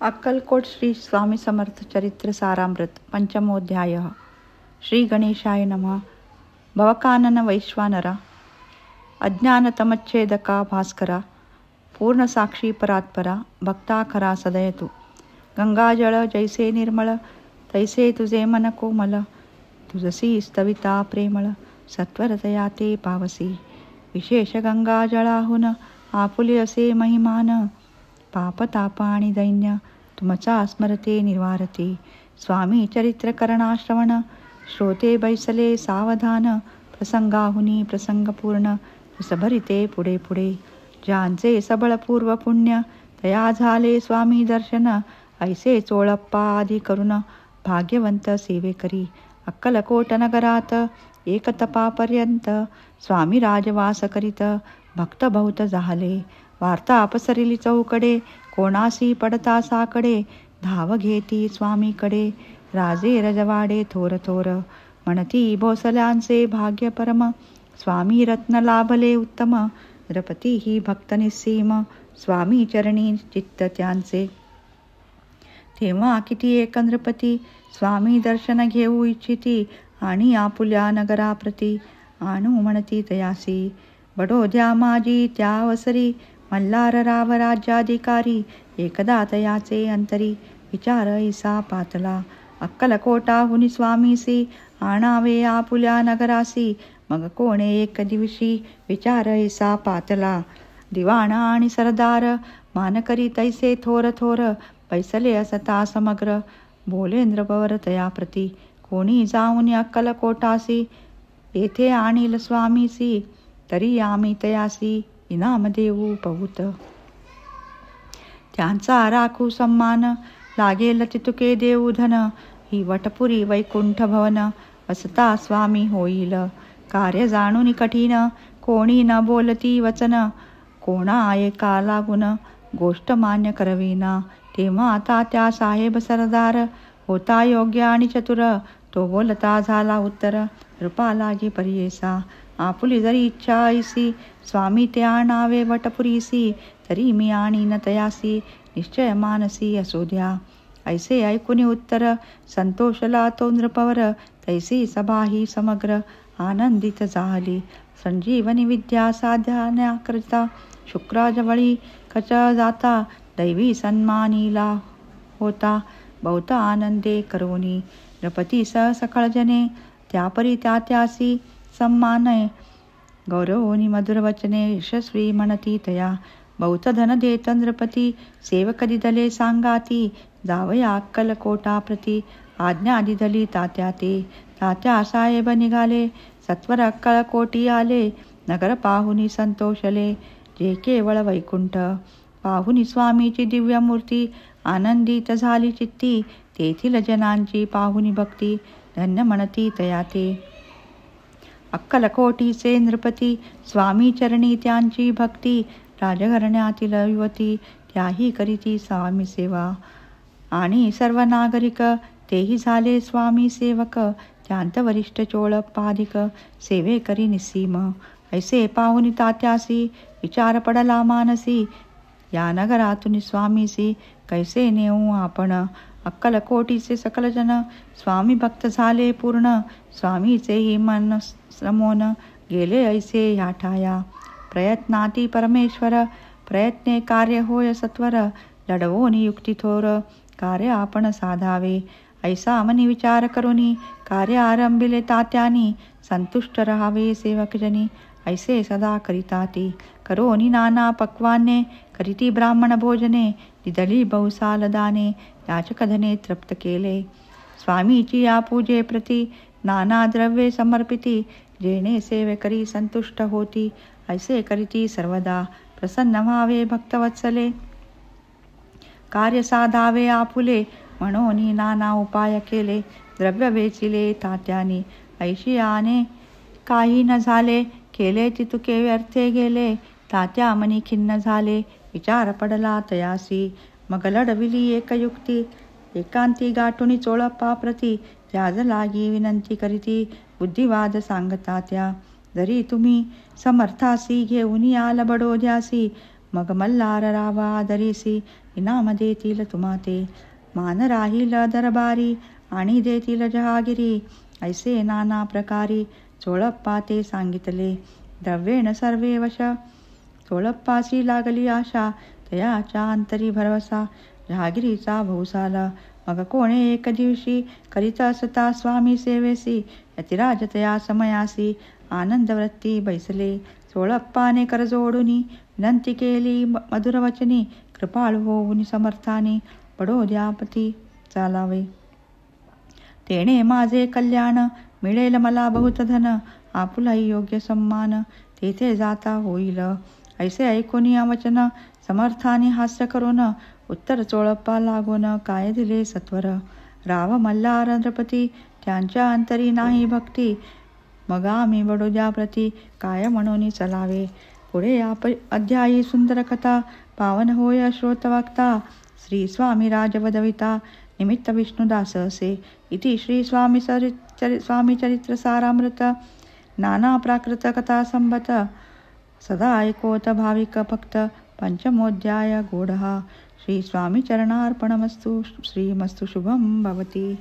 अक्कलकोट श्री स्वामी समर्थ चरित्र सारामृत पंचमोध्याय। श्री गणेशाय नमः। भवकानन वैश्वानरा, अज्ञानतमच्छेदका भास्करा, पूर्णसाक्षी परात्परा, भक्ता खरा सदयतु। गंगाजळ जैसे निर्मळ, तैसे तुझे मन कोमल, तुझसी स्तविता प्रेमळ, सत्वरतया ते पावसी। विशेष गंगाजळाहून आपुले असे महिमान, पापताप आणि दैन्य तुमचा स्मरते निर्वारते। स्वामी चरित्र करणाश्रवण, श्रोते बैसले सावधान, प्रसंगाहुनी प्रसंगपूर्ण, रसभरिते पुढे पुढे। ज्यांचे सबळ पूर्व पुण्य, तया झाले स्वामी दर्शन, ऐसे चोळप्पा आदी करून भाग्यवंत सेवेकरी। अक्कलकोट नगरात एक तपापर्यंत स्वामी राजवास करीत, भक्त बहुत झाले। वार्ता पसरली चौकडे, कोणासी पडता साकडे, धाव घेती स्वामीकडे। राजे रजवाडे थोर थोर, म्हणती भोसल्यांचे भाग्य परम, स्वामी रत्न लाभले उत्तम, नृपती ही भक्त निस्सीम, स्वामी चरणी चित्त त्यांचे। तेव्हा किती एक नृपती, स्वामी दर्शन घेऊ इच्छिती, आणि आपुल्या नगराप्रती आणू म्हणती तयासी। बडोद्या माझी त्यावसरी, मल्हार राव राज्याधिकारी, एकदा तयाचे अंतरी विचार ऐसा पातला। अक्कलकोटाहुनी स्वामीसी, आणावे आपुल्या नगरासी, मग कोणे एक दिवशी विचार ऐसा पातला। दिवाण आणि सरदार मानकरी तैसे थोर थोर, बैसले असता समग्र, बोलेंद्र पवर तयाप्रती। कोणी जाऊन अक्कलकोटासी, येथे आणील स्वामीसी, तरी आम्ही तयासी इनाम देऊ बहुत। त्यांचा राखू सम्मान, लागेल तितुके देऊ धन, ही वटपुरी वैकुंठ भवन, वसता स्वामी होईल। कार्य जाणून कठीण, कोणी न बोलती वचन, कोणा ऐका लागून गोष्ट मान्य करविना। तेव्हा आता त्या साहेब सरदार, होता योग्य आणि चतुर, तो बोलता झाला उत्तर, रूपा लागे परियेसा। आपुली जरी इच्छा ऐसी, स्वामी ते आणावे वटपुरीसी, तरी मी आणीन तयासी, निश्चय मानसी असू द्या। ऐसे ऐकुनी उत्तर, संतोषला तो नृपवर, तैसी सभा ही समग्र आनंदित झाली। संजीवनी विद्या साधण्याकरिता शुक्राजवळी कच जाता, दैवी सन्मानीला होता बहुत आनंदे करोनी। नृपती सकळ जने, त्यापरी त्यासी सम्मानय, गौरवोनी मधुर वचने यशस्वी म्हणती तया। बहुत धन देत नृपती, सेवक दिदले सांगाती, जावया अक्कलकोटाप्रती, आज्ञा दिदली तात्या ते। तात्या साहेब निघाले, सत्वर अक्कलकोटी आले, नगर पाहुनी संतोषले, जे केवळ वैकुंठ। पाहुनी स्वामीची दिव्य मूर्ती, आनंदित झाली चित्ती, तेथील जनांची पाहुनी भक्ती, धन्य म्हणती तया ते। अक्कलकोटीचे नृपती, स्वामी चरणी त्यांची भक्ती, राजघराण्यातील युवती, त्याही करीती स्वामी सेवा। आणि सर्व नागरिक, तेही झाले स्वामी सेवक, त्यांत वरिष्ठ चोळप्पाधिक, सेवे करी निस्सीम। ऐसे पाहुनी तात्यासी, विचार पडला मानसी, या नगरातून स्वामीसी कैसे नेऊ आपण। अक्कलकोटीचे सकल जन, स्वामी भक्त झाले पूर्ण, स्वामीचेही मन रमोन गेले ऐसे ह्या ठाया। प्रयत्नाती परमेश्वर, प्रयत्ने कार्य होय सत्वर, लढवोनी युक्ती थोर, कार्य आपण साधावे। ऐसा मनी विचार करुनी, कार्य आरंभिले तात्यानी, संतुष्ट रहावे सेवकजनी, ऐसे सदा करिताती। करोनी नाना पक्वाने, करीती ब्राह्मण भोजने, दिदली बहुसाल दाने, याचक धने तृप्त केले। स्वामीची या पूजे प्रती, नाना द्रव्ये समर्पिती, जेणे सेवेकरी संतुष्ट होती, ऐसे करीती सर्वदा। प्रसन्न व्हावे भक्तवत्सले, कार्य साधावे आपुले, म्हणून नाना उपाय केले, द्रव्य वेचिले तात्यानी, ऐशियाने काही न झाले, केले तितुके व्यर्थे गेले। तात्या मनी खिन्न झाले, विचार पडला तयासी, मग लढविली एक युक्ती, एकांती गाठुनी चोळप्पाप्रती, त्याज लागी विनंती करीती, बुद्धिवाद सांगता त्या। जरी तुम्ही समर्थासी, घेऊन याल बडोद्यासी, मग मल्हार रावा आदरीसी, इनाम देतील तुम्हा ते. मान राहील दरबारी आणि देतील जहागिरी. ऐसे नाना प्रकारी चोळप्पा ते सांगितले. द्रव्येण सर्वे वश चोळप्पासी लागली आशा. तयाच्या अंतरी भरवसा जहागिरीचा भौसाला. मग कोणे एक दिवशी करीत असता स्वामी सेवेसी. यतिराज तया समयासी आनंदवृत्ती बैसले. चोळप्पाने कर जोडुनी विनंती केली मधुरवचनी. कृपाळू होऊन समर्थानी बडोद्यापती चालावे. तेणे माझे कल्याण मिळेल मला बहुत धन. आपुलाही योग्य सम्मान तेथे जाता होईल. ऐसे ऐकून वचन समर्थानी हास्य करून. उत्तर चोळप्पा लागून काय दिले सत्वर. राव मल्हार नृपती त्यांच्या अंतरी नाही भक्ती. मग आम्ही बडोद्याप्रती काय म्हणून चलावे. पुढे अध्यायी सुंदर कथा पावन होय श्रोतवक्ता. श्री स्वामी राजवदविता निमित्त विष्णुदास असे. इति श्री स्वामी चरित्र सारामृत नाना प्राकृत कथा संबत. सदा ऐकोत भाविक भक्त पंचमोध्याय गोढहा. श्री स्वामी चरणार्पणमस्तु. श्रीमस्तु शुभम भवती.